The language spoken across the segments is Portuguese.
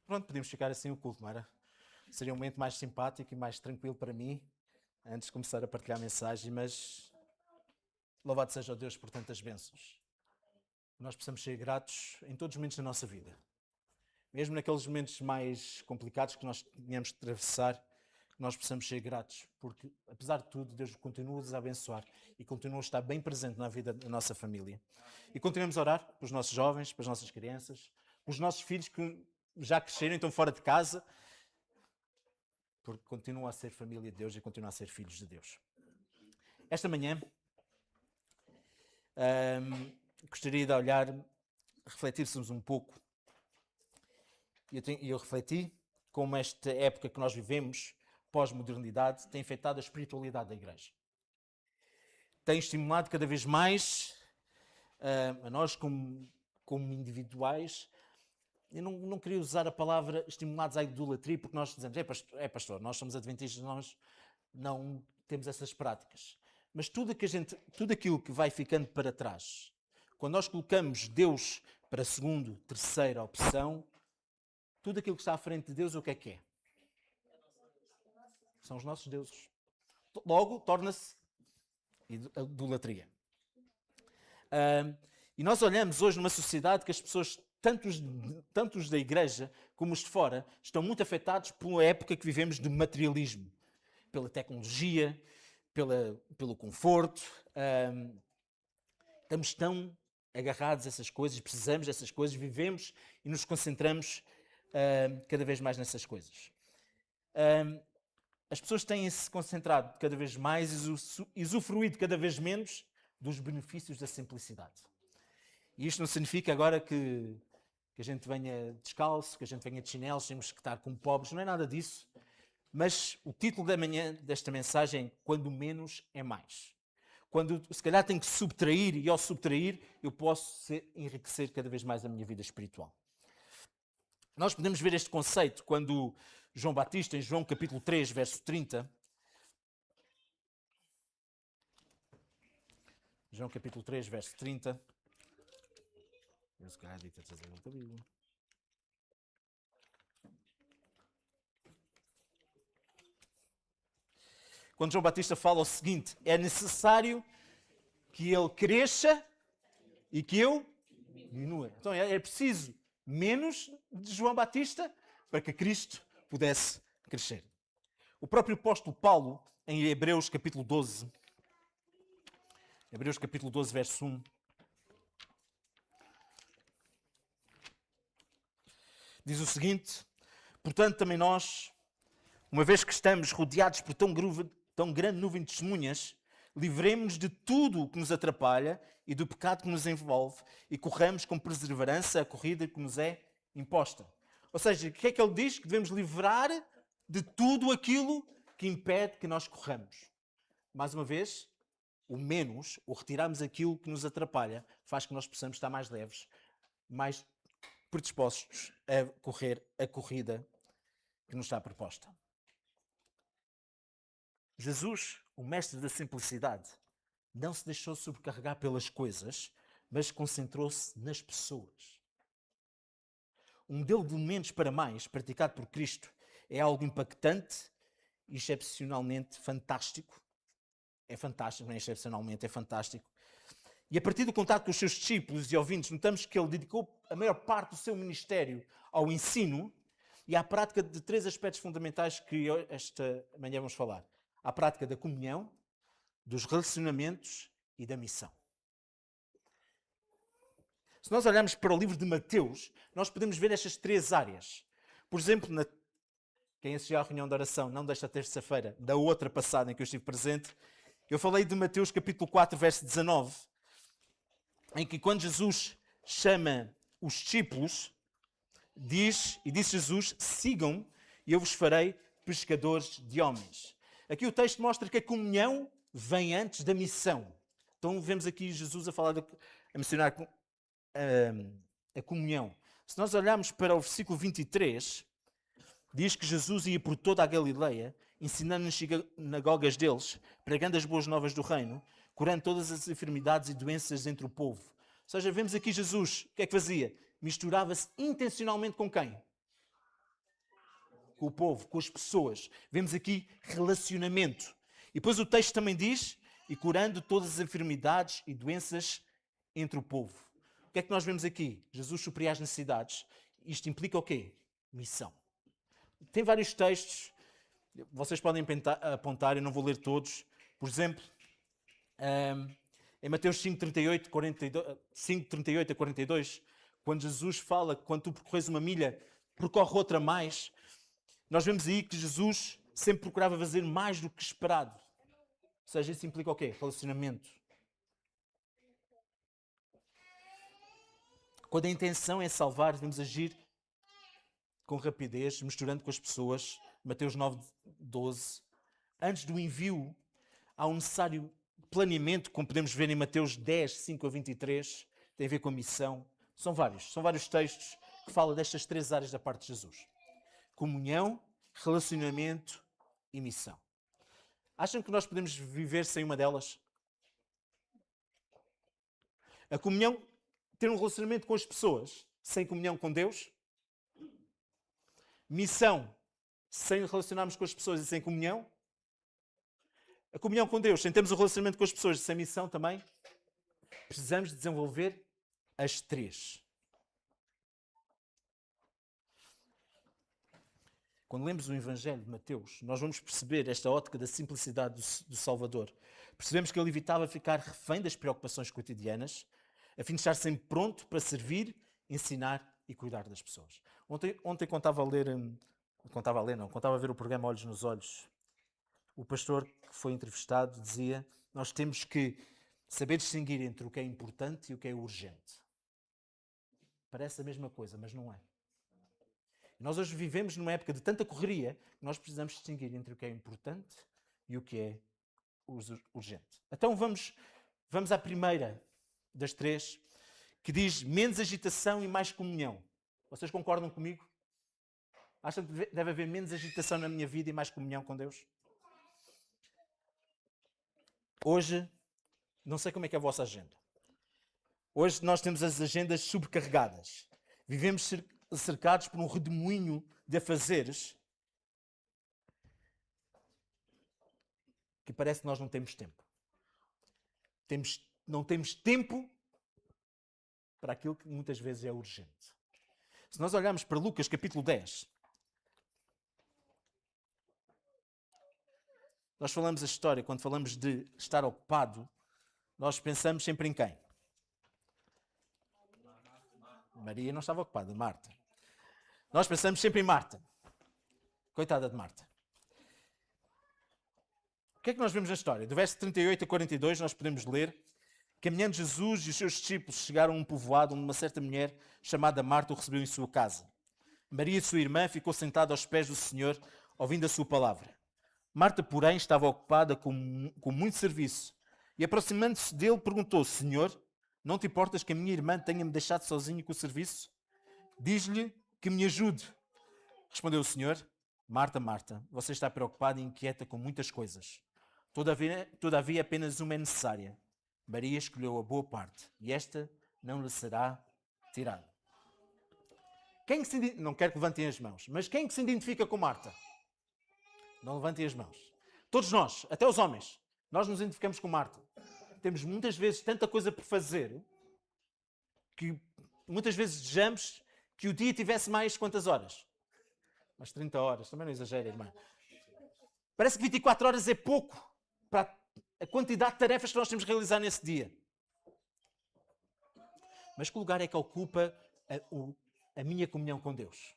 Pronto, podíamos ficar assim o culto, não era? Seria um momento mais simpático e mais tranquilo para mim, antes de começar a partilhar a mensagem, mas louvado seja o Deus por tantas bênçãos. Nós precisamos ser gratos em todos os momentos da nossa vida. Mesmo naqueles momentos mais complicados que nós tenhamos de atravessar, nós precisamos ser gratos, porque apesar de tudo, Deus continua-nos a abençoar e continua a estar bem presente na vida da nossa família. E continuamos a orar pelos nossos jovens, pelas nossas crianças, pelos nossos filhos que já cresceram e estão fora de casa, porque continuam a ser família de Deus e continuam a ser filhos de Deus. Esta manhã, gostaria de olhar, refletíssemos um pouco, e eu refleti como esta época que nós vivemos, pós-modernidade, tem afetado a espiritualidade da Igreja. Tem estimulado cada vez mais a nós como individuais. Eu não queria usar a palavra estimulados à idolatria, porque nós dizemos, pastor, nós somos adventistas, nós não temos essas práticas. Mas tudo aquilo que vai ficando para trás, quando nós colocamos Deus para segundo, terceira opção, tudo aquilo que está à frente de Deus, o que é? São os nossos deuses. Logo, torna-se idolatria. E nós olhamos hoje numa sociedade que as pessoas, tanto os da igreja como os de fora, estão muito afetados pela época que vivemos de materialismo, pela tecnologia, pelo conforto. Estamos tão agarrados a essas coisas, precisamos dessas coisas, vivemos e nos concentramos cada vez mais nessas coisas. As pessoas têm-se concentrado cada vez mais e usufruído cada vez menos dos benefícios da simplicidade. E isto não significa agora que a gente venha descalço, que a gente venha de chinelos, temos que estar como pobres, não é nada disso. Mas o título da manhã desta mensagem é Quando menos é mais. Quando se calhar tenho que subtrair, e ao subtrair eu posso enriquecer cada vez mais a minha vida espiritual. Nós podemos ver este conceito quando João Batista, em João capítulo 3, verso 30, João capítulo 3, verso 30, eu se calhar digo a trazer outra Bíblia. Quando João Batista fala o seguinte, é necessário que ele cresça e que eu diminua. Então é preciso menos de João Batista para que Cristo pudesse crescer. O próprio apóstolo Paulo, em Hebreus capítulo 12, verso 1, diz o seguinte, portanto também nós, uma vez que estamos rodeados por tão grande nuvem de testemunhas, livremos-nos de tudo o que nos atrapalha e do pecado que nos envolve e corramos com perseverança a corrida que nos é imposta. Ou seja, o que é que ele diz? Que devemos livrar de tudo aquilo que impede que nós corramos. Mais uma vez, o menos, ou retirarmos aquilo que nos atrapalha, faz que nós possamos estar mais leves, mais predispostos a correr a corrida que nos está proposta. Jesus, o mestre da simplicidade, não se deixou sobrecarregar pelas coisas, mas concentrou-se nas pessoas. Um modelo de elementos para mais, praticado por Cristo, é algo impactante e excepcionalmente fantástico. É fantástico, não é excepcionalmente, é fantástico. E a partir do contato com os seus discípulos e ouvintes, notamos que ele dedicou a maior parte do seu ministério ao ensino e à prática de 3 aspectos fundamentais que esta manhã vamos falar. À prática da comunhão, dos relacionamentos e da missão. Se nós olharmos para o livro de Mateus, nós podemos ver estas 3 áreas. Por exemplo, quem assistiu à reunião de oração, não desta terça-feira, da outra passada em que eu estive presente, eu falei de Mateus capítulo 4, verso 19, em que quando Jesus chama os discípulos, disse Jesus, sigam-me e eu vos farei pescadores de homens. Aqui o texto mostra que a comunhão vem antes da missão. Então vemos aqui Jesus a mencionar a comunhão. Se nós olharmos para o versículo 23, diz que Jesus ia por toda a Galileia, ensinando nas sinagogas deles, pregando as boas novas do reino, curando todas as enfermidades e doenças entre o povo. Ou seja, vemos aqui Jesus, o que é que fazia? Misturava-se intencionalmente com quem? com o povo, com as pessoas. Vemos aqui relacionamento. E depois o texto também diz, e curando todas as enfermidades e doenças entre o povo. O que é que nós vemos aqui? Jesus supria as necessidades. Isto implica o quê? Missão. Tem vários textos, vocês podem apontar, eu não vou ler todos. Por exemplo, em Mateus 5:38 a 42, quando Jesus fala que quando tu percorres uma milha, percorre outra mais, nós vemos aí que Jesus sempre procurava fazer mais do que esperado. Ou seja, isso implica o quê? Relacionamento. Quando a intenção é salvar, devemos agir com rapidez, misturando com as pessoas. Mateus 9:12. Antes do envio, há um necessário planeamento, como podemos ver em Mateus 10:5 a 23. Tem a ver com a missão. São vários textos que falam destas três áreas da parte de Jesus. Comunhão, relacionamento e missão. Acham que nós podemos viver sem uma delas? A comunhão, ter um relacionamento com as pessoas, sem comunhão com Deus? Missão, sem relacionarmos com as pessoas e sem comunhão? A comunhão com Deus, sem termos um relacionamento com as pessoas e sem missão também? Precisamos desenvolver as três. Quando lemos o Evangelho de Mateus, nós vamos perceber esta ótica da simplicidade do Salvador. Percebemos que ele evitava ficar refém das preocupações cotidianas, a fim de estar sempre pronto para servir, ensinar e cuidar das pessoas. Ontem contava a ver o programa Olhos nos Olhos. O pastor que foi entrevistado dizia: nós temos que saber distinguir entre o que é importante e o que é urgente. Parece a mesma coisa, mas não é. Nós hoje vivemos numa época de tanta correria que nós precisamos distinguir entre o que é importante e o que é urgente. Então vamos à primeira das três, que diz menos agitação e mais comunhão. Vocês concordam comigo? Acham que deve haver menos agitação na minha vida e mais comunhão com Deus? Hoje, não sei como é que é a vossa agenda. Hoje nós temos as agendas sobrecarregadas. Vivemos cercados por um redemoinho de afazeres que parece que nós não temos tempo. Não temos tempo para aquilo que muitas vezes é urgente. Se nós olharmos para Lucas capítulo 10, nós falamos a história, quando falamos de estar ocupado, nós pensamos sempre em quem? Maria não estava ocupada, Marta. Nós pensamos sempre em Marta. Coitada de Marta. O que é que nós vemos na história? Do verso 38 a 42 nós podemos ler: caminhando Jesus e os seus discípulos chegaram a um povoado onde uma certa mulher chamada Marta o recebeu em sua casa. Maria, sua irmã, ficou sentada aos pés do Senhor, ouvindo a sua palavra. Marta, porém, estava ocupada com muito serviço e, aproximando-se dele, perguntou: Senhor, não te importas que a minha irmã tenha-me deixado sozinho com o serviço? Diz-lhe que me ajude. Respondeu o Senhor: Marta, Marta, você está preocupada e inquieta com muitas coisas. Todavia apenas uma é necessária. Maria escolheu a boa parte e esta não lhe será tirada. Não quero que levantem as mãos, mas quem que se identifica com Marta? Não levantem as mãos. Todos nós, até os homens, nós nos identificamos com Marta. Temos muitas vezes tanta coisa por fazer que muitas vezes desejamos que o dia tivesse mais quantas horas? Mas 30 horas, também não exagera, irmã. Parece que 24 horas é pouco para a quantidade de tarefas que nós temos de realizar nesse dia. Mas que lugar é que ocupa a minha comunhão com Deus?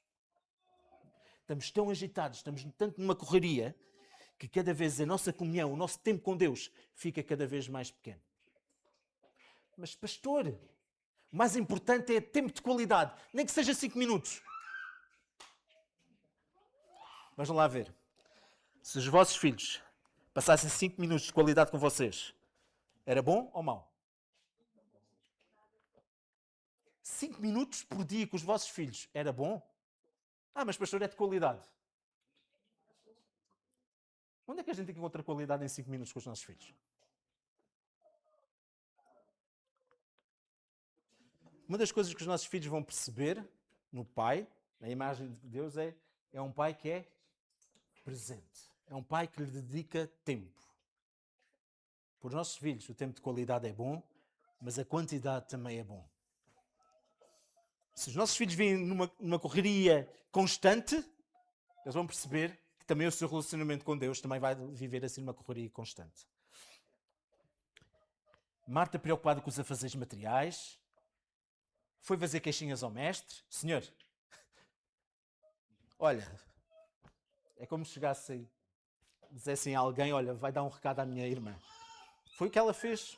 Estamos tão agitados, estamos tanto numa correria, que cada vez a nossa comunhão, o nosso tempo com Deus, fica cada vez mais pequeno. Mas, pastor, o mais importante é tempo de qualidade, nem que seja 5 minutos. Vamos lá ver. Se os vossos filhos passassem 5 minutos de qualidade com vocês, era bom ou mau? 5 minutos por dia com os vossos filhos, era bom? Mas pastor, é de qualidade. Onde é que a gente encontra qualidade em 5 minutos com os nossos filhos? Uma das coisas que os nossos filhos vão perceber no pai, na imagem de Deus, é É um pai que é presente. É um pai que lhe dedica tempo. Para os nossos filhos, o tempo de qualidade é bom, mas a quantidade também é bom. Se os nossos filhos vêm numa correria constante, eles vão perceber que também o seu relacionamento com Deus também vai viver assim numa correria constante. Marta, preocupada com os afazeres materiais, foi fazer queixinhas ao mestre. Senhor, olha, é como se chegassem, dissessem a alguém, olha, vai dar um recado à minha irmã. Foi o que ela fez.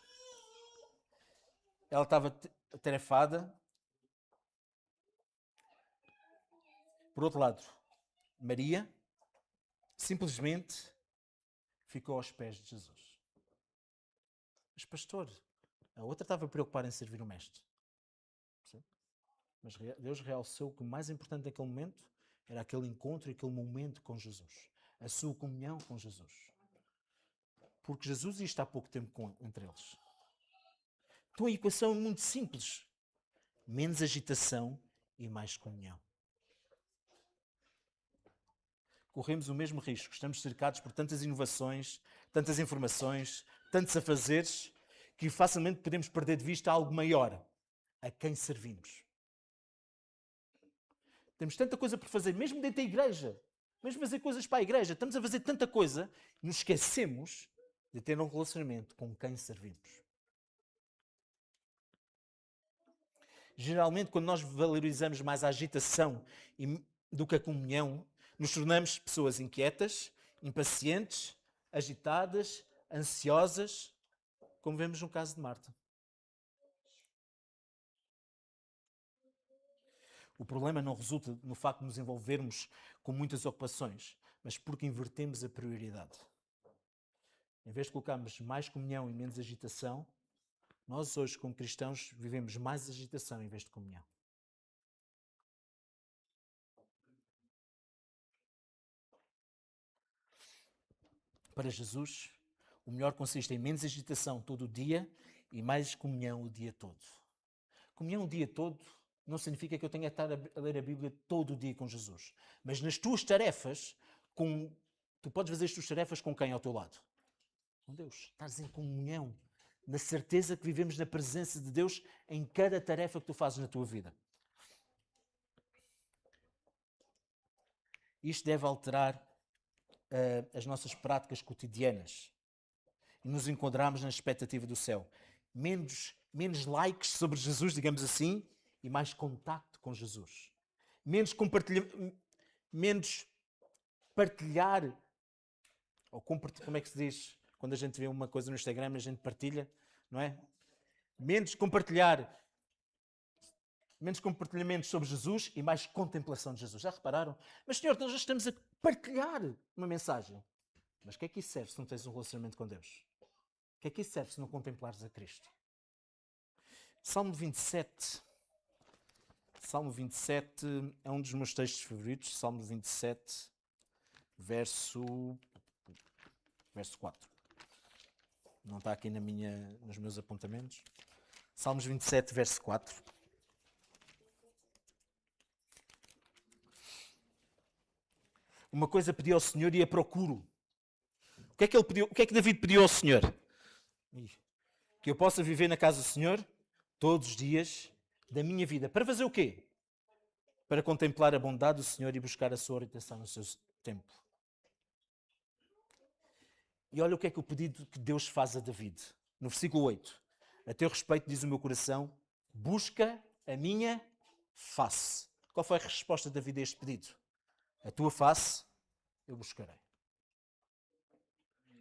Ela estava atarefada. Por outro lado, Maria simplesmente ficou aos pés de Jesus. Mas pastor, a outra estava preocupada em servir o mestre. Sim? Mas Deus realçou que o mais importante naquele momento era aquele encontro e aquele momento com Jesus. A sua comunhão com Jesus. Porque Jesus ia estar há pouco tempo entre eles. Então a equação é muito simples. Menos agitação e mais comunhão. Corremos o mesmo risco. Estamos cercados por tantas inovações, tantas informações, tantos afazeres, que facilmente podemos perder de vista algo maior. A quem servimos. Temos tanta coisa por fazer, mesmo dentro da igreja. Mesmo fazer coisas para a igreja. Estamos a fazer tanta coisa e nos esquecemos de ter um relacionamento com quem servimos. Geralmente, quando nós valorizamos mais a agitação do que a comunhão, nos tornamos pessoas inquietas, impacientes, agitadas, ansiosas, como vemos no caso de Marta. O problema não resulta no facto de nos envolvermos com muitas ocupações, mas porque invertemos a prioridade. Em vez de colocarmos mais comunhão e menos agitação, nós hoje, como cristãos, vivemos mais agitação em vez de comunhão. Para Jesus, o melhor consiste em menos agitação todo o dia e mais comunhão o dia todo. Comunhão o dia todo não significa que eu tenha que estar a ler a Bíblia todo o dia com Jesus. Mas nas tuas tarefas, tu podes fazer as tuas tarefas com quem ao teu lado? Com Deus. Estás em comunhão, na certeza que vivemos na presença de Deus em cada tarefa que tu fazes na tua vida. Isto deve alterar as nossas práticas cotidianas e nos enquadrarmos na expectativa do céu. Menos likes sobre Jesus, digamos assim, e mais contacto com Jesus. Menos partilhar, ou como é que se diz? Quando a gente vê uma coisa no Instagram, a gente partilha, não é? Menos compartilhamentos sobre Jesus e mais contemplação de Jesus. Já repararam? Mas, Senhor, nós já estamos a partilhar uma mensagem. Mas o que é que isso serve se não tens um relacionamento com Deus? O que é que isso serve se não contemplares a Cristo? Salmo 27. Salmo 27 é um dos meus textos favoritos. Salmo 27, verso 4. Não está aqui nos meus apontamentos. Salmos 27, verso 4. Uma coisa pedi ao Senhor e a procuro. O que é que ele pediu? O que é que David pediu ao Senhor? Que eu possa viver na casa do Senhor todos os dias da minha vida. Para fazer o quê? Para contemplar a bondade do Senhor e buscar a sua orientação no seu templo. E olha o que é que o pedido que Deus faz a David. No versículo 8. A teu respeito, diz o meu coração, busca a minha face. Qual foi a resposta de David a este pedido? A tua face eu buscarei.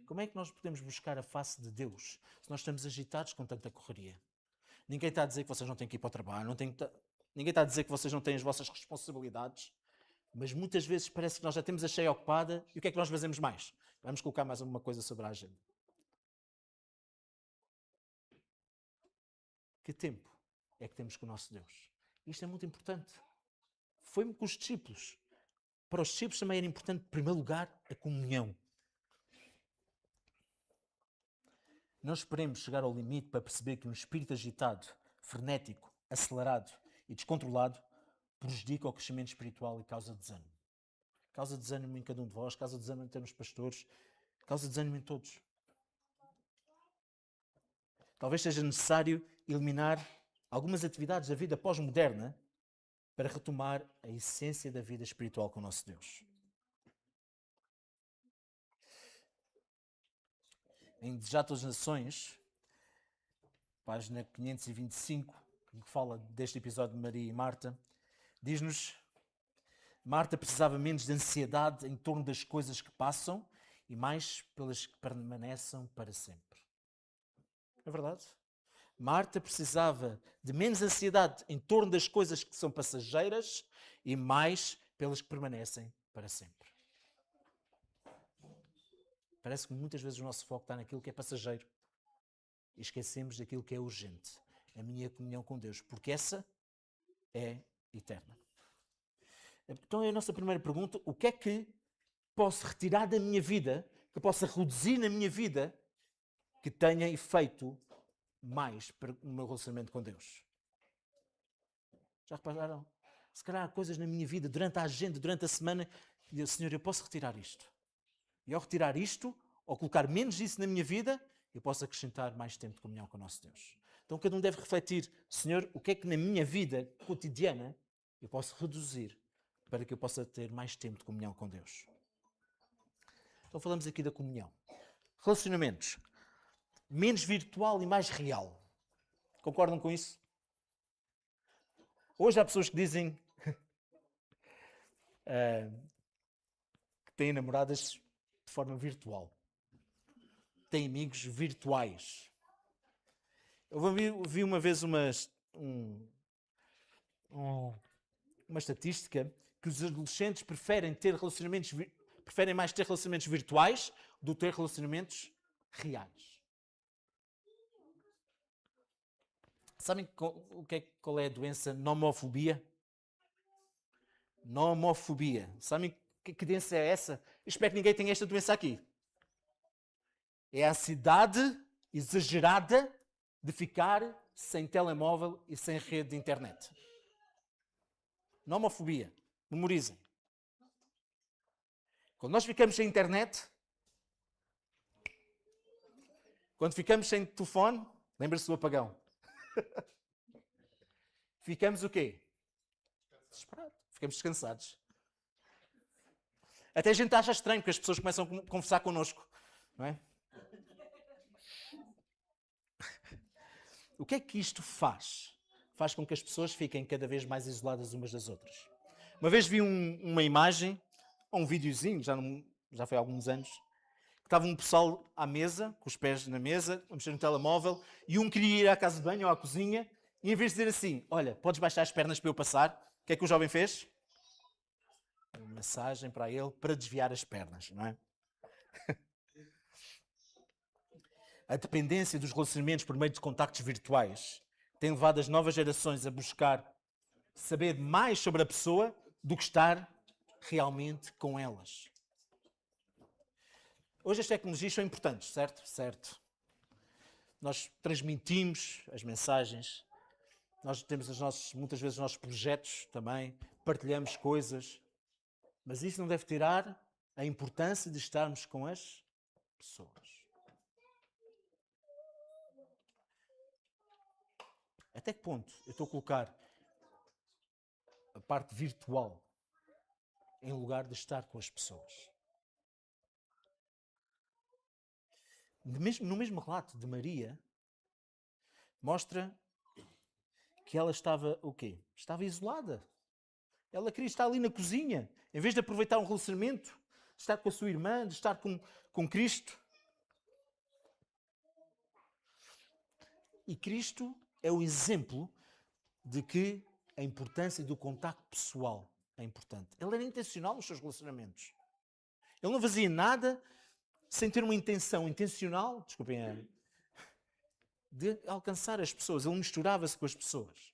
Como é que nós podemos buscar a face de Deus se nós estamos agitados com tanta correria? Ninguém está a dizer que vocês não têm que ir para o trabalho, ninguém está a dizer que vocês não têm as vossas responsabilidades, mas muitas vezes parece que nós já temos a cheia ocupada e o que é que nós fazemos mais? Vamos colocar mais alguma coisa sobre a agenda. Que tempo é que temos com o nosso Deus? Isto é muito importante. Foi-me com os discípulos. Para os discípulos também era importante, em primeiro lugar, a comunhão. Não esperemos chegar ao limite para perceber que um espírito agitado, frenético, acelerado e descontrolado prejudica o crescimento espiritual e causa desânimo. causa desânimo em cada um de vós, causa desânimo em termos pastores, causa desânimo em todos. Talvez seja necessário eliminar algumas atividades da vida pós-moderna para retomar a essência da vida espiritual com o nosso Deus. Em Desejar as Nações, página 525, que fala deste episódio de Maria e Marta, diz-nos: Marta precisava menos de ansiedade em torno das coisas que passam e mais pelas que permanecem para sempre. É verdade? Marta precisava de menos ansiedade em torno das coisas que são passageiras e mais pelas que permanecem para sempre. Parece que muitas vezes o nosso foco está naquilo que é passageiro e esquecemos daquilo que é urgente, a minha comunhão com Deus, porque essa é eterna. Então é a nossa primeira pergunta: o que é que posso retirar da minha vida, que possa reduzir na minha vida, que tenha efeito mais no meu relacionamento com Deus? Já repararam? Se calhar há coisas na minha vida, durante a agenda, durante a semana, e eu, Senhor, eu posso retirar isto. E ao retirar isto, ou colocar menos isso na minha vida, eu posso acrescentar mais tempo de comunhão com o nosso Deus. Então cada um deve refletir: Senhor, o que é que na minha vida cotidiana eu posso reduzir para que eu possa ter mais tempo de comunhão com Deus? Então falamos aqui da comunhão. Relacionamentos. Menos virtual e mais real. Concordam com isso? Hoje há pessoas que dizem que têm namoradas de forma virtual. Têm amigos virtuais. Eu vi uma vez uma estatística que os adolescentes preferem mais ter relacionamentos virtuais do que ter relacionamentos reais. Sabem qual é a doença nomofobia? Nomofobia. Sabem que doença é essa? Eu espero que ninguém tenha esta doença aqui. É a ansiedade exagerada de ficar sem telemóvel e sem rede de internet. Nomofobia. Memorizem. Quando nós ficamos sem internet, quando ficamos sem telefone, lembra-se do apagão. Ficamos o quê? Desesperados. Ficamos descansados. Até a gente acha estranho, porque as pessoas começam a conversar connosco. Não é? O que é que isto faz? Faz com que as pessoas fiquem cada vez mais isoladas umas das outras. Uma vez vi uma imagem, ou um videozinho, já foi há alguns anos, que estava um pessoal à mesa, com os pés na mesa, a mexer no telemóvel, e um queria ir à casa de banho ou à cozinha, e em vez de dizer assim: olha, podes baixar as pernas para eu passar, o que é que o jovem fez? Uma massagem para ele para desviar as pernas, não é? A dependência dos relacionamentos por meio de contactos virtuais tem levado as novas gerações a buscar saber mais sobre a pessoa do que estar realmente com elas. Hoje as tecnologias são importantes, certo? Certo. Nós transmitimos as mensagens, nós temos muitas vezes os nossos projetos também, partilhamos coisas, mas isso não deve tirar a importância de estarmos com as pessoas. Até que ponto eu estou a colocar a parte virtual em lugar de estar com as pessoas? No mesmo relato de Maria, mostra que ela estava o quê? Estava isolada. Ela queria estar ali na cozinha, em vez de aproveitar um relacionamento, de estar com a sua irmã, de estar com Cristo. E Cristo é o exemplo de que a importância do contacto pessoal é importante. Ele era intencional nos seus relacionamentos. Ele não fazia nada sem ter uma intenção intencional, desculpem, de alcançar as pessoas. Ele misturava-se com as pessoas.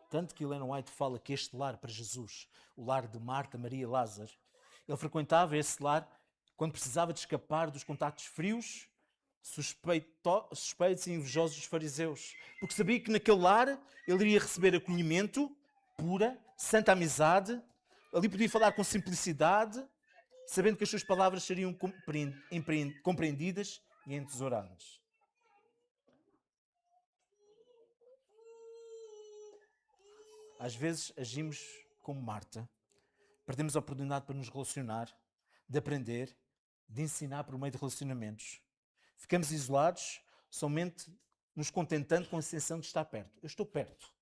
Tanto que Ellen White fala que este lar para Jesus, o lar de Marta, Maria e Lázaro, ele frequentava esse lar quando precisava de escapar dos contactos frios, suspeitos e invejosos dos fariseus. Porque sabia que naquele lar ele iria receber acolhimento pura, santa amizade. Ali podia falar com simplicidade, sabendo que as suas palavras seriam compreendidas e entesouradas. Às vezes agimos como Marta. Perdemos a oportunidade para nos relacionar, de aprender, de ensinar por meio de relacionamentos. Ficamos isolados, somente nos contentando com a sensação de estar perto. Eu estou perto.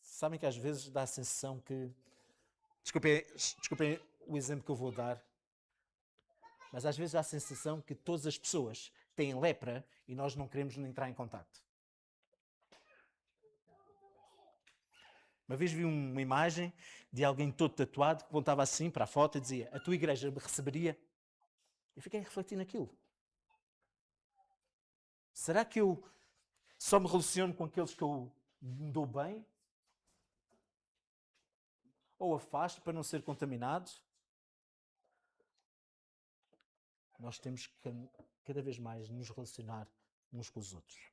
Sabem que às vezes dá a sensação que... Desculpem o exemplo que eu vou dar, mas às vezes dá a sensação que todas as pessoas têm lepra e nós não queremos entrar em contato. Uma vez vi uma imagem de alguém todo tatuado que apontava assim para a foto e dizia: a tua igreja me receberia? Eu fiquei a refletir naquilo. Será que eu só me relaciono com aqueles que eu me dou bem? Ou afasto para não ser contaminado? Nós temos que cada vez mais nos relacionar uns com os outros.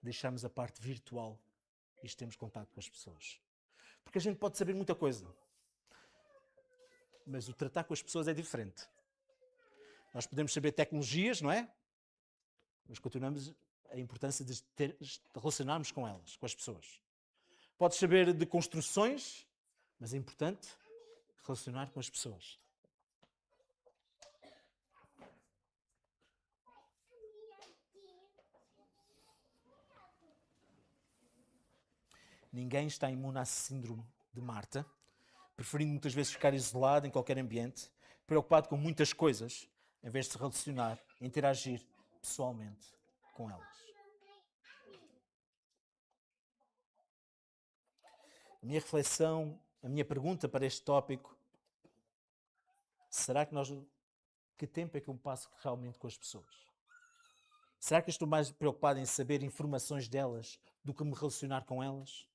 Deixamos a parte virtual e temos contato com as pessoas. Porque a gente pode saber muita coisa, mas o tratar com as pessoas é diferente. Nós podemos saber tecnologias, não é? Mas continuamos a importância de relacionarmos com elas, com as pessoas. Podes saber de construções, mas é importante relacionar com as pessoas. Ninguém está imune à síndrome de Marta, preferindo muitas vezes ficar isolado em qualquer ambiente, preocupado com muitas coisas, em vez de se relacionar, interagir pessoalmente com elas. A minha reflexão, a minha pergunta para este tópico: será que que tempo é que eu passo realmente com as pessoas? Será que eu estou mais preocupado em saber informações delas do que me relacionar com elas?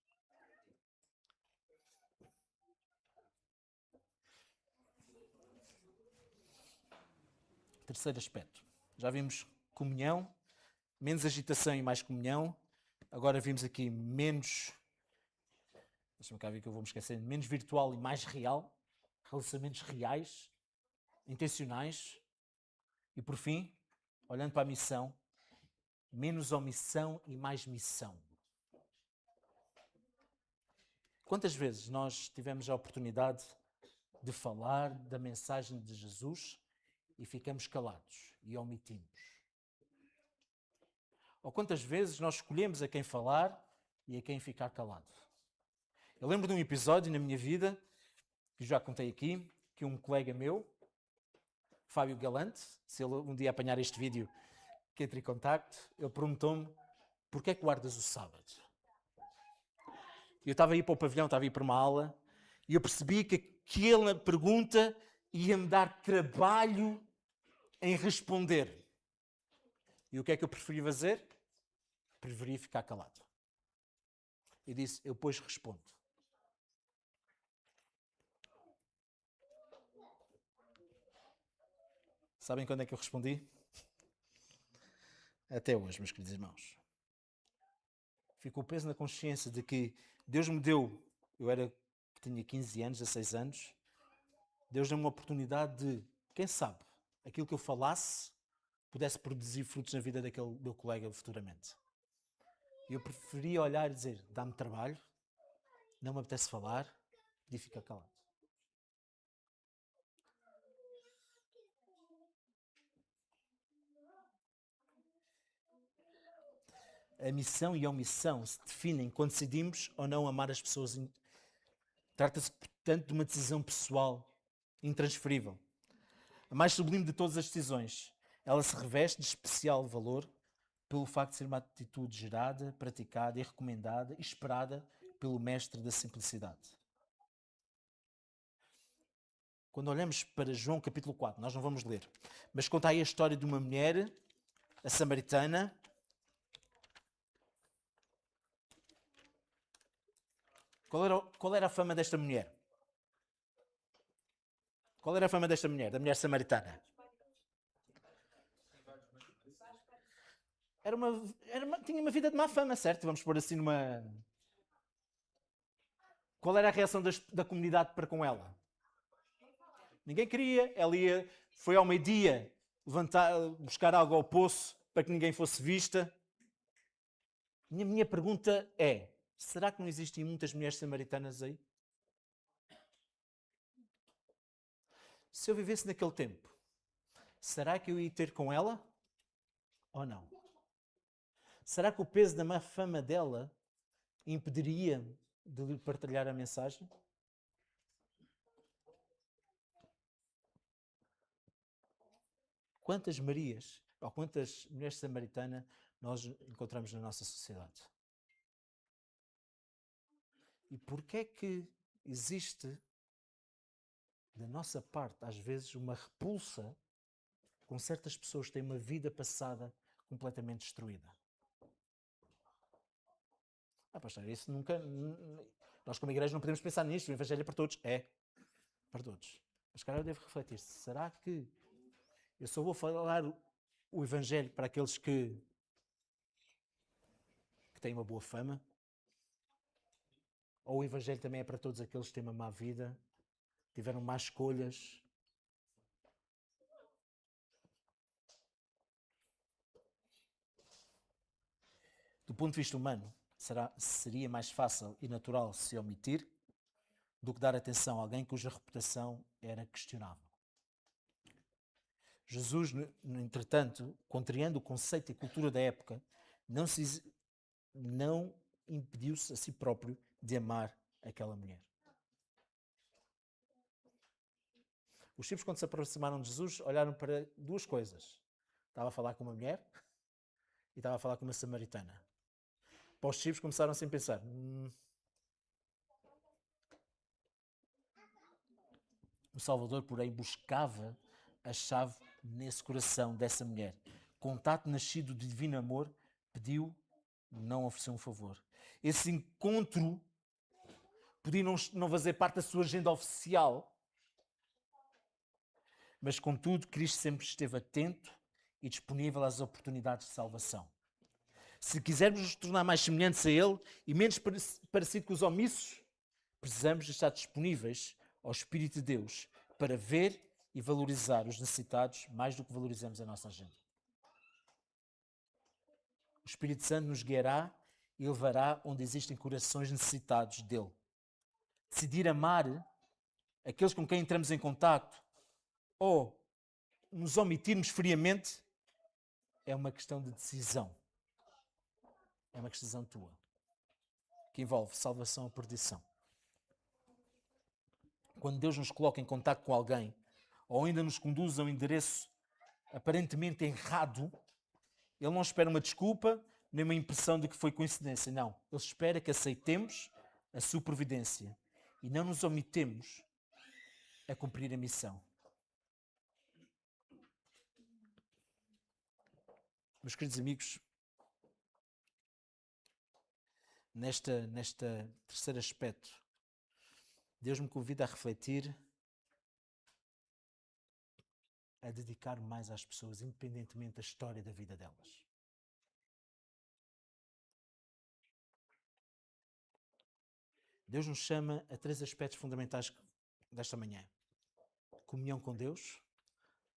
Terceiro aspecto. Já vimos comunhão, menos agitação e mais comunhão. Agora vimos aqui menos... Deixa-me cá ver que eu vou me esquecer. Menos virtual e mais real. Relacionamentos reais, intencionais. E por fim, olhando para a missão, menos omissão e mais missão. Quantas vezes nós tivemos a oportunidade de falar da mensagem de Jesus e ficamos calados e omitimos? Ou quantas vezes nós escolhemos a quem falar e a quem ficar calado? Eu lembro de um episódio na minha vida, que já contei aqui, que um colega meu, Fábio Galante, se ele um dia apanhar este vídeo, que entre em contacto, ele perguntou-me: porquê é que guardas o sábado? Eu estava a ir para o pavilhão, estava a ir para uma aula, e eu percebi que aquela pergunta ia-me dar trabalho em responder. E o que é que eu preferia fazer? Preferia ficar calado. E disse: eu depois respondo. Sabem quando é que eu respondi? Até hoje, meus queridos irmãos. Ficou peso na consciência de que Deus me deu, tinha 15 anos, 16 anos, Deus deu-me uma oportunidade de, quem sabe, aquilo que eu falasse pudesse produzir frutos na vida daquele meu colega futuramente. E eu preferia olhar e dizer: dá-me trabalho, não me apetece falar, e ficar calado. A missão e a omissão se definem quando decidimos ou não amar as pessoas. Trata-se, portanto, de uma decisão pessoal, intransferível. A mais sublime de todas as decisões. Ela se reveste de especial valor pelo facto de ser uma atitude gerada, praticada e recomendada e esperada pelo mestre da simplicidade. Quando olhamos para João capítulo 4, nós não vamos ler, mas conta aí a história de uma mulher, a samaritana. Qual era a fama desta mulher? Qual era a fama desta mulher, da mulher samaritana? Tinha uma vida de má fama, certo? Vamos pôr assim numa... Qual era a reação da comunidade para com ela? Ninguém queria. Ela foi ao meio-dia buscar água ao poço para que ninguém fosse vista. E a minha pergunta é, será que não existem muitas mulheres samaritanas aí? Se eu vivesse naquele tempo, será que eu ia ter com ela ou não? Será que o peso da má fama dela impediria de lhe partilhar a mensagem? Quantas Marias ou quantas mulheres samaritanas nós encontramos na nossa sociedade? E porquê é que existe da nossa parte, às vezes, uma repulsa com certas pessoas que têm uma vida passada completamente destruída? Pastor, isso nunca... Nós como igreja não podemos pensar nisto, o Evangelho é para todos. É, para todos. Mas cara, eu devo refletir, será que eu só vou falar o Evangelho para aqueles que têm uma boa fama? Ou o Evangelho também é para todos aqueles que têm uma má vida, tiveram más escolhas? Do ponto de vista humano, seria mais fácil e natural se omitir do que dar atenção a alguém cuja reputação era questionável. Jesus, no entretanto, contrariando o conceito e cultura da época, não impediu-se a si próprio de amar aquela mulher. Os discípulos, quando se aproximaram de Jesus, olharam para duas coisas. Estava a falar com uma mulher e estava a falar com uma samaritana. Para os discípulos começaram assim a pensar, o Salvador, porém, buscava a chave nesse coração dessa mulher. Contato nascido de divino amor, pediu, não ofereceu um favor. Esse encontro podia não fazer parte da sua agenda oficial, mas contudo, Cristo sempre esteve atento e disponível às oportunidades de salvação. Se quisermos nos tornar mais semelhantes a Ele e menos parecidos com os omissos, precisamos estar disponíveis ao Espírito de Deus para ver e valorizar os necessitados mais do que valorizamos a nossa agenda. O Espírito Santo nos guiará e levará onde existem corações necessitados dele. Decidir amar aqueles com quem entramos em contacto ou nos omitirmos friamente é uma questão de decisão. É uma decisão tua, que envolve salvação ou perdição. Quando Deus nos coloca em contacto com alguém, ou ainda nos conduz a um endereço aparentemente errado, Ele não espera uma desculpa, nem uma impressão de que foi coincidência. Não. Ele espera que aceitemos a sua providência e não nos omitemos a cumprir a missão. Meus queridos amigos, neste terceiro aspecto, Deus me convida a refletir, a dedicar mais às pessoas, independentemente da história da vida delas. Deus nos chama a três aspectos fundamentais desta manhã. Comunhão com Deus,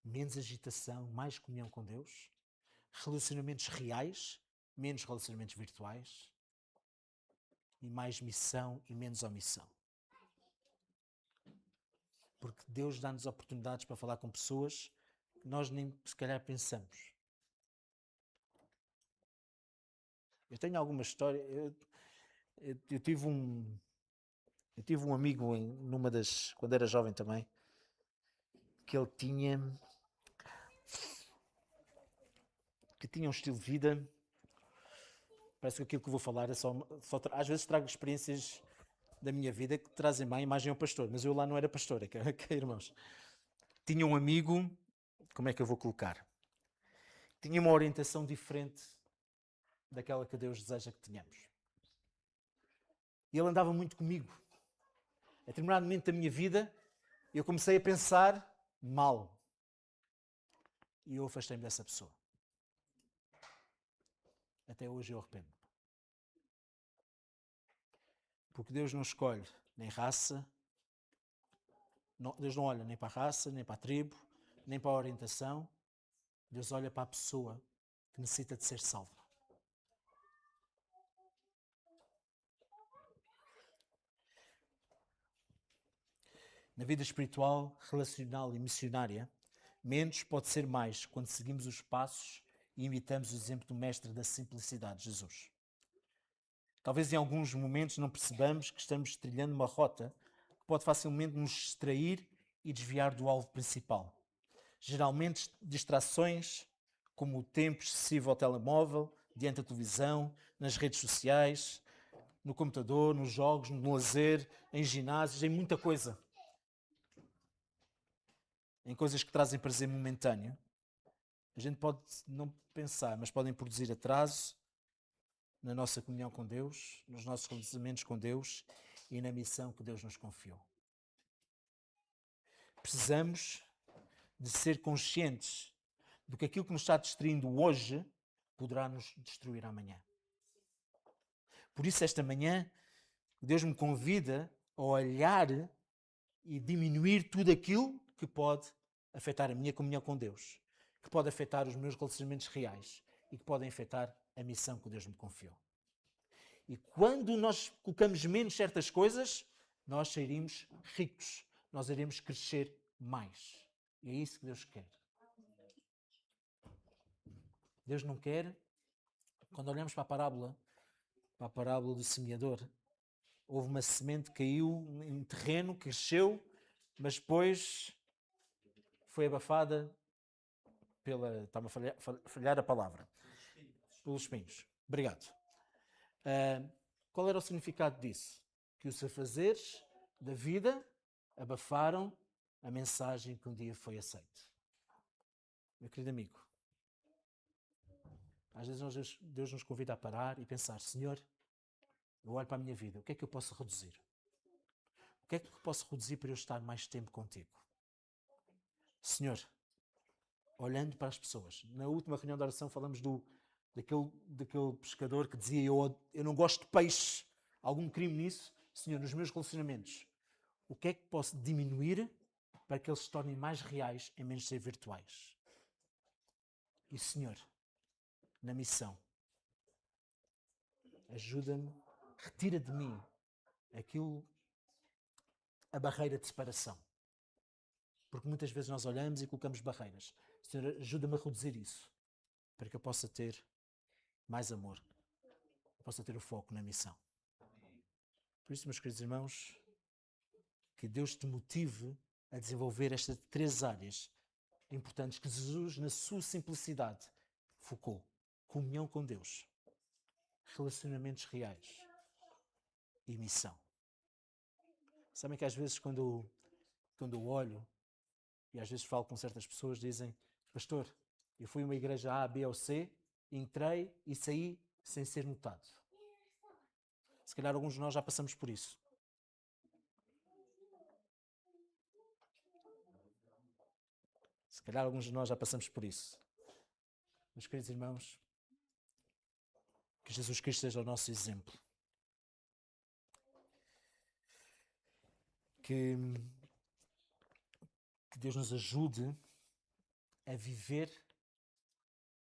menos agitação, mais comunhão com Deus, relacionamentos reais, menos relacionamentos virtuais, e mais missão e menos omissão. Porque Deus dá-nos oportunidades para falar com pessoas que nós nem se calhar pensamos. Eu tenho alguma história. Eu tive um amigo quando era jovem também, que ele tinha um estilo de vida. Parece que aquilo que eu vou falar é às vezes trago experiências da minha vida que trazem má imagem ao pastor, mas eu lá não era pastor, é que irmãos. Tinha um amigo, como é que eu vou colocar? Tinha uma orientação diferente daquela que Deus deseja que tenhamos. E ele andava muito comigo. A determinado momento da minha vida, eu comecei a pensar mal. E eu afastei-me dessa pessoa. Até hoje eu arrependo. Porque Deus não escolhe nem raça. Deus não olha nem para a raça, nem para a tribo, nem para a orientação. Deus olha para a pessoa que necessita de ser salva. Na vida espiritual, relacional e missionária, menos pode ser mais quando seguimos os passos e imitamos o exemplo do Mestre da simplicidade, Jesus. Talvez em alguns momentos não percebamos que estamos trilhando uma rota que pode facilmente nos distrair e desviar do alvo principal. Geralmente distrações como o tempo excessivo ao telemóvel, diante da televisão, nas redes sociais, no computador, nos jogos, no lazer, em ginásios, em muita coisa. Em coisas que trazem prazer momentâneo. A gente pode não pensar, mas podem produzir atraso na nossa comunhão com Deus, nos nossos relacionamentos com Deus e na missão que Deus nos confiou. Precisamos de ser conscientes de que aquilo que nos está distraindo hoje poderá nos destruir amanhã. Por isso, esta manhã, Deus me convida a olhar e diminuir tudo aquilo que pode afetar a minha comunhão com Deus, que pode afetar os meus relacionamentos reais e que podem afetar a missão que Deus me confiou. E quando nós colocamos menos certas coisas, nós sairemos ricos, nós iremos crescer mais. E é isso que Deus quer. Deus não quer, quando olhamos para a parábola do semeador, houve uma semente que caiu em terreno, cresceu, mas depois foi abafada está-me a falhar a palavra. Pelos espinhos. Obrigado. Qual era o significado disso? Que os afazeres da vida abafaram a mensagem que um dia foi aceita. Meu querido amigo, às vezes Deus nos convida a parar e pensar: Senhor, eu olho para a minha vida, o que é que eu posso reduzir? O que é que eu posso reduzir para eu estar mais tempo contigo? Senhor, olhando para as pessoas. Na última reunião de oração falamos daquele pescador que dizia: eu não gosto de peixe. Algum crime nisso? Senhor, nos meus relacionamentos, o que é que posso diminuir para que eles se tornem mais reais em menos de ser virtuais? E Senhor, na missão, ajuda-me, retira de mim a barreira de separação. Porque muitas vezes nós olhamos e colocamos barreiras. Senhor, ajuda-me a reduzir isso, para que eu possa ter mais amor, possa ter o foco na missão. Por isso, meus queridos irmãos, que Deus te motive a desenvolver estas 3 áreas importantes que Jesus, na sua simplicidade, focou: comunhão com Deus, relacionamentos reais e missão. Sabem que às vezes quando eu olho e às vezes falo com certas pessoas, dizem: pastor, eu fui a uma igreja A, B ou C, entrei e saí sem ser notado. Se calhar alguns de nós já passamos por isso. Se calhar alguns de nós já passamos por isso. Meus queridos irmãos, que Jesus Cristo seja o nosso exemplo. Que Deus nos ajude a viver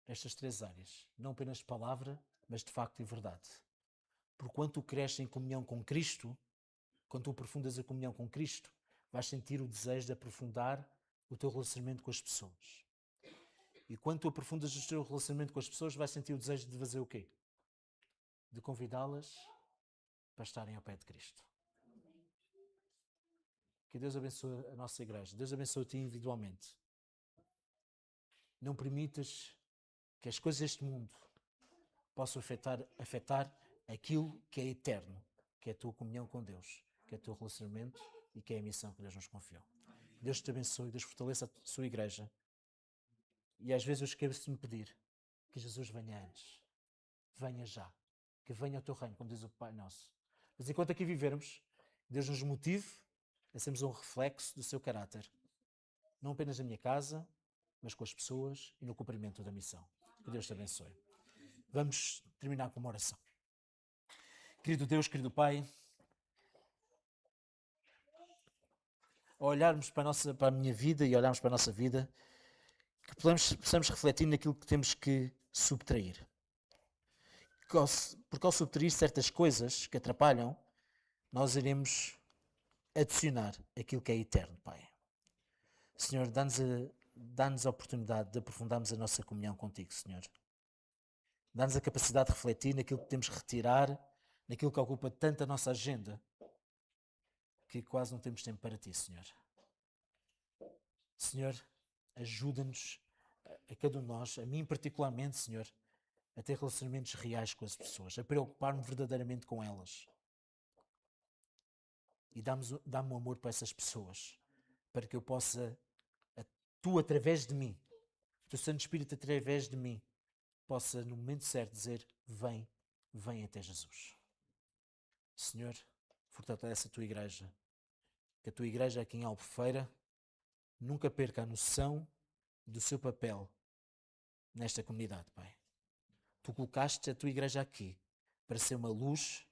estas 3 áreas. Não apenas de palavra, mas de facto e verdade. Porquanto tu cresces em comunhão com Cristo, quando tu aprofundas a comunhão com Cristo, vais sentir o desejo de aprofundar o teu relacionamento com as pessoas. E quando tu aprofundas o teu relacionamento com as pessoas, vais sentir o desejo de fazer o quê? De convidá-las para estarem ao pé de Cristo. Que Deus abençoe a nossa igreja. Deus abençoe-te individualmente. Não permitas que as coisas deste mundo possam afetar aquilo que é eterno, que é a tua comunhão com Deus, que é o teu relacionamento e que é a missão que Deus nos confiou. Deus te abençoe, Deus fortaleça a sua igreja. E às vezes eu esqueço de me pedir que Jesus venha antes. Venha já. Que venha ao teu reino, como diz o Pai Nosso. Mas enquanto aqui vivermos, Deus nos motive a sermos um reflexo do seu caráter. Não apenas na minha casa, mas com as pessoas e no cumprimento da missão. Que Deus te abençoe. Vamos terminar com uma oração. Querido Deus, querido Pai, a olharmos para a minha vida e olharmos para a nossa vida, que possamos refletir naquilo que temos que subtrair. Porque ao subtrair certas coisas que atrapalham, nós iremos adicionar aquilo que é eterno, Pai. Senhor, dá-nos a oportunidade de aprofundarmos a nossa comunhão contigo, Senhor. Dá-nos a capacidade de refletir naquilo que temos que retirar, naquilo que ocupa tanto a nossa agenda, que quase não temos tempo para ti, Senhor. Senhor, ajuda-nos, a cada um de nós, a mim particularmente, Senhor, a ter relacionamentos reais com as pessoas, a preocupar-me verdadeiramente com elas. E dá-me um amor para essas pessoas, para que eu possa, tu através de mim, o teu Santo Espírito através de mim, possa no momento certo dizer, vem até Jesus. Senhor, fortalece a tua igreja, que a tua igreja aqui em Albufeira nunca perca a noção do seu papel nesta comunidade, Pai. Tu colocaste a tua igreja aqui para ser uma luz,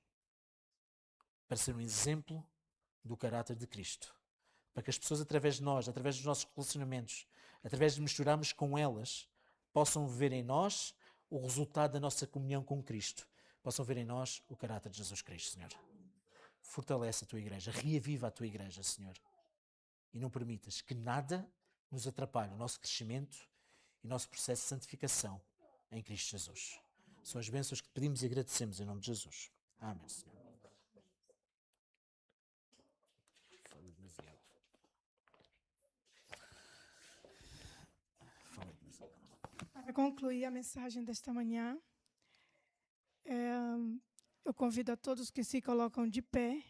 para ser um exemplo do caráter de Cristo. Para que as pessoas, através de nós, através dos nossos relacionamentos, através de misturarmos com elas, possam ver em nós o resultado da nossa comunhão com Cristo. Possam ver em nós o caráter de Jesus Cristo, Senhor. Fortalece a tua igreja, reaviva a tua igreja, Senhor. E não permitas que nada nos atrapalhe o nosso crescimento e o nosso processo de santificação em Cristo Jesus. São as bênçãos que te pedimos e agradecemos em nome de Jesus. Amém, Senhor. Para concluir a mensagem desta manhã, eu convido a todos que se colocam de pé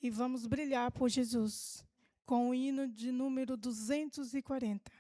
e vamos brilhar por Jesus com o hino de número 240.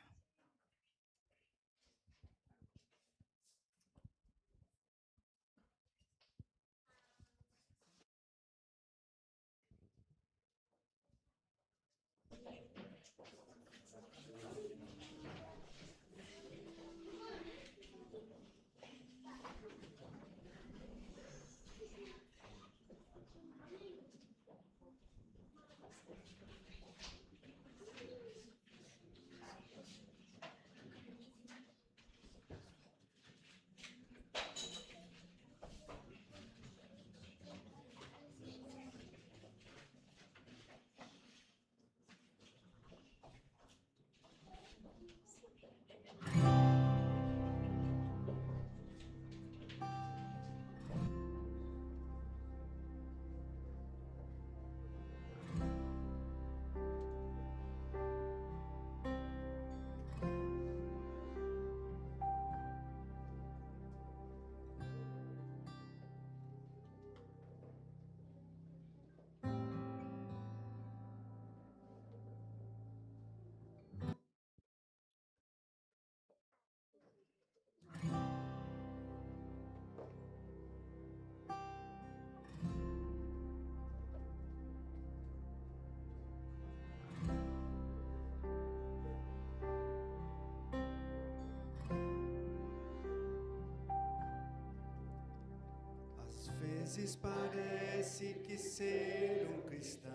Às vezes parece que ser um cristão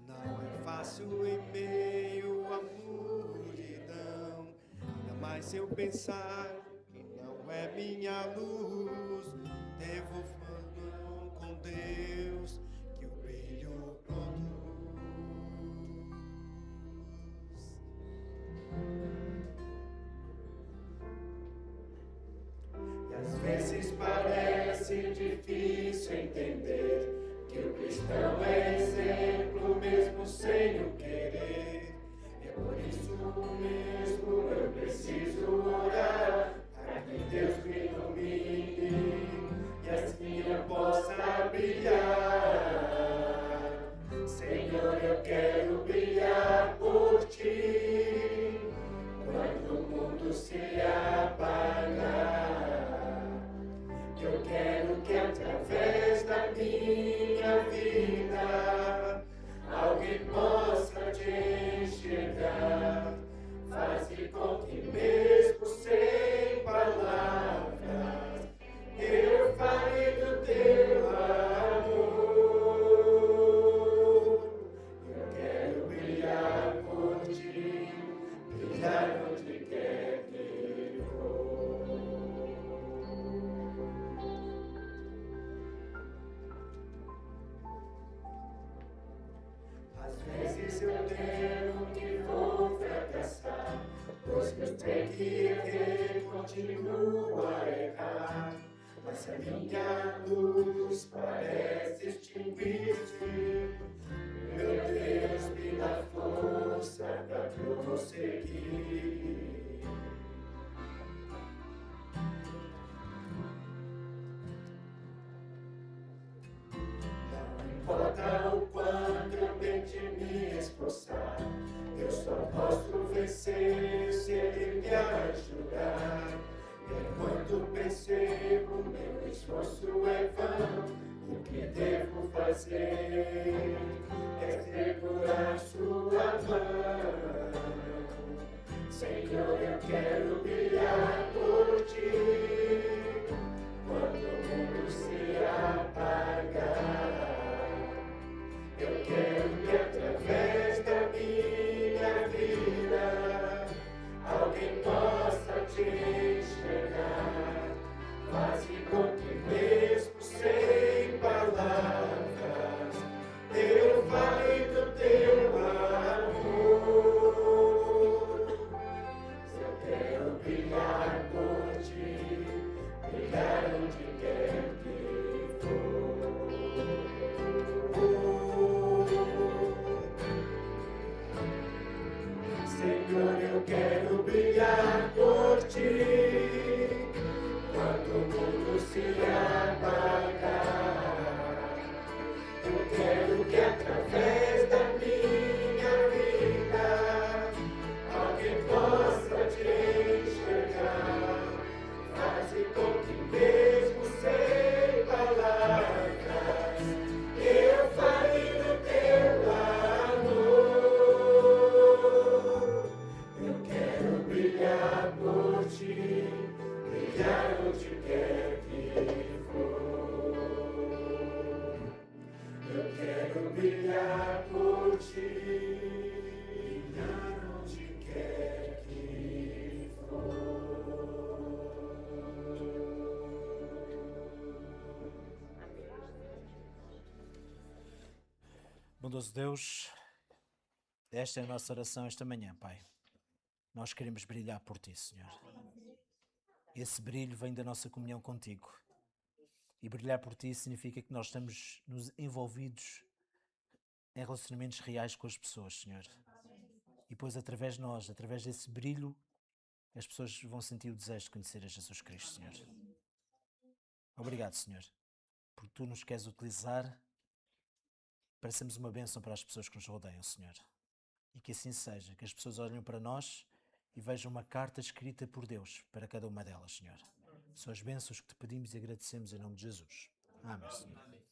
não é fácil em meio à multidão. Ainda mais se eu pensar que não é minha luz, devo falar com Deus que o brilho produz. E às vezes parece difícil entender que o cristão é exemplo mesmo sem o querer. É por isso mesmo eu preciso orar para que Deus me ilumine e assim eu possa brilhar. Senhor, eu quero brilhar por ti quando o mundo se apagar. Eu quero que através da minha vida alguém possa te enxergar. Faze com que mesmo sem palavras eu fale do teu amor. bem que errei, continuo a errar, mas a minha luz parece extinguir-se. Meu Deus, me dá força para prosseguir. Não importa o quanto eu tente me esforçar, eu só posso vencer se Ele me ajudar. E enquanto percebo meu esforço é vão, o que devo fazer é segurar sua mão. Senhor, eu quero brilhar por ti, quando o mundo se apagar. Eu quero que através da minha vida alguém possa te enxergar. Faze com que mesmo sem palavras eu fale do teu amor. Eu quero brilhar por ti, brilhar onde quer que for. Senhor, eu quero brilhar por ti, quando o mundo se apagar. Eu quero que através da minha vida alguém possa te enxergar. Faze com que mesmo sem palavras eu fale do teu amor. Eu quero brilhar por ti, brilhar onde quer que for. Eu quero brilhar por ti, brilhar onde quer que for. Bondoso Deus, esta é a nossa oração esta manhã, Pai. Nós queremos brilhar por Ti, Senhor. Esse brilho vem da nossa comunhão contigo. E brilhar por Ti significa que nós estamos nos envolvidos em relacionamentos reais com as pessoas, Senhor. E depois, através de nós, através desse brilho, as pessoas vão sentir o desejo de conhecer a Jesus Cristo, Senhor. Obrigado, Senhor, porque Tu nos queres utilizar para sermos uma bênção para as pessoas que nos rodeiam, Senhor. E que assim seja, que as pessoas olhem para nós e vejam uma carta escrita por Deus para cada uma delas, Senhor. São as bênçãos que Te pedimos e agradecemos em nome de Jesus. Amém, Senhor.